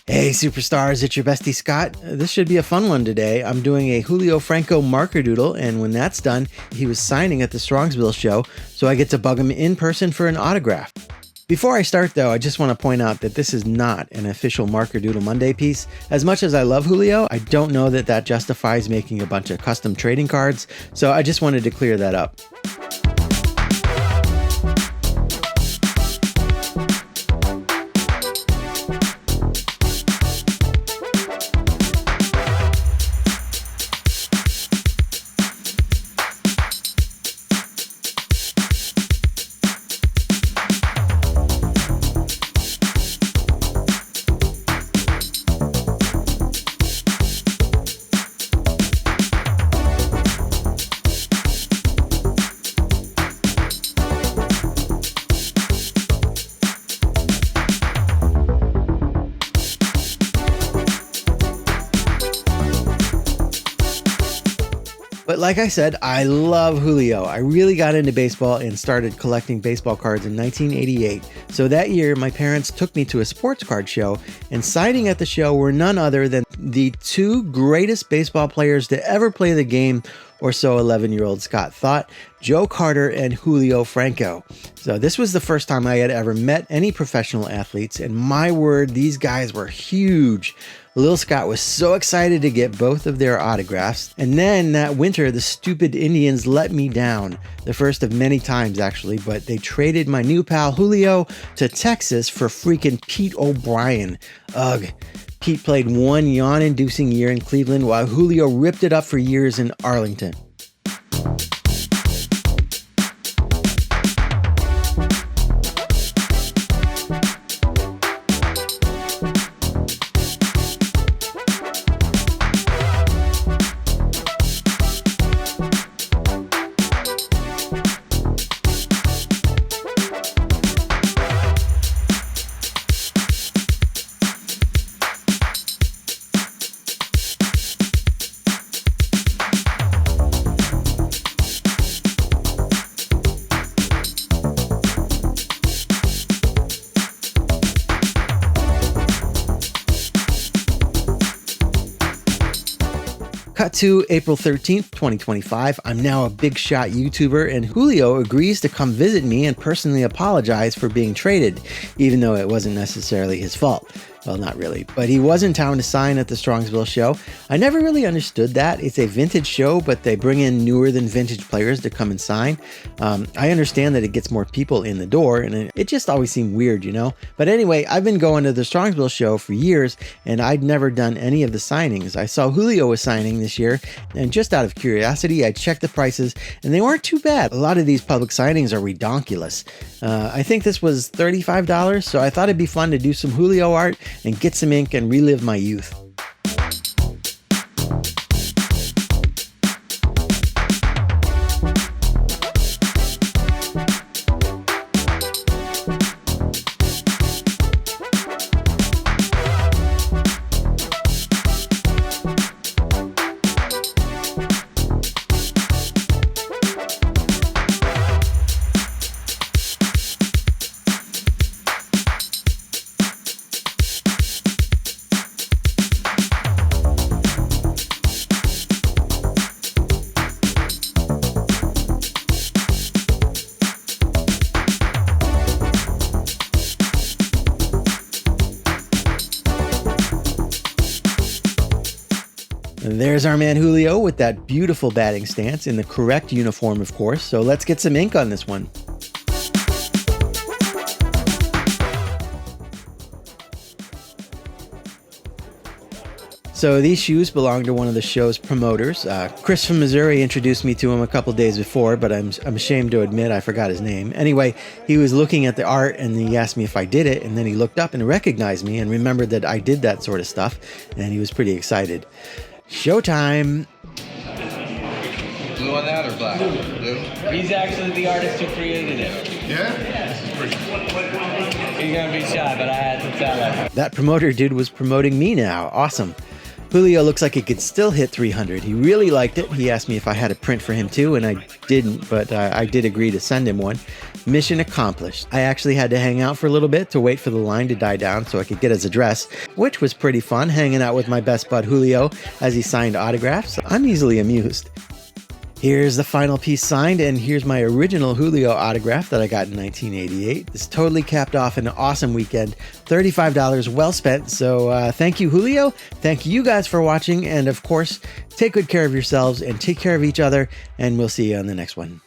Hey superstars, it's your bestie Scott. This should be a fun one today. I'm doing a Julio Franco marker doodle, and when that's done, he was signing at the Strongsville show, so I get to bug him in person for an autograph. Before I start though, I just want to point out that this is not an official Marker Doodle Monday piece. As much as I love Julio, I don't know that that justifies making a bunch of custom trading cards, so I just wanted to clear that up. But like I said, I love Julio. I really got into baseball and started collecting baseball cards in 1988. So that year, my parents took me to a sports card show, and signing at the show were none other than the two greatest baseball players to ever play the game, or so 11-year-old Scott thought, Joe Carter and Julio Franco. So this was the first time I had ever met any professional athletes, and my word, these guys were huge. Little Scott was so excited to get both of their autographs, and then that winter the stupid Indians let me down. The first of many times actually, but they traded my new pal Julio to Texas for freaking Pete O'Brien. Ugh. Pete played one yawn-inducing year in Cleveland while Julio ripped it up for years in Arlington. Cut to April 13th, 2025. I'm now a big shot YouTuber, and Julio agrees to come visit me and personally apologize for being traded, even though it wasn't necessarily his fault. Well, not really, but he was in town to sign at the Strongsville show. I never really understood that. It's a vintage show, but they bring in newer than vintage players to come and sign. I understand that it gets more people in the door, and it just always seemed weird, you know? But anyway, I've been going to the Strongsville show for years, and I'd never done any of the signings. I saw Julio was signing this year, and just out of curiosity, I checked the prices, and they weren't too bad. A lot of these public signings are redonkulous. I think this was $35, so I thought it'd be fun to do some Julio art and get some ink and relive my youth. There's our man Julio with that beautiful batting stance in the correct uniform, of course. So let's get some ink on this one. So these shoes belong to one of the show's promoters. Chris from Missouri introduced me to him a couple days before, but I'm ashamed to admit I forgot his name. Anyway, he was looking at the art and he asked me if I did it, and then he looked up and recognized me and remembered that I did that sort of stuff, and he was pretty excited. Showtime! Blue on that or black? Blue. He's actually the artist who created it. Yeah? This is pretty cool. He's gonna be shy, but I had to tell him. That promoter dude was promoting me now. Awesome. Julio looks like he could still hit 300. He really liked it. He asked me if I had a print for him too, and I didn't, but I did agree to send him one. Mission accomplished. I actually had to hang out for a little bit to wait for the line to die down so I could get his address, which was pretty fun, hanging out with my best bud Julio as he signed autographs. I'm easily amused. Here's the final piece signed, and here's my original Julio autograph that I got in 1988. This totally capped off an awesome weekend. $35 well spent, so thank you, Julio. Thank you guys for watching, and of course, take good care of yourselves and take care of each other, and we'll see you on the next one.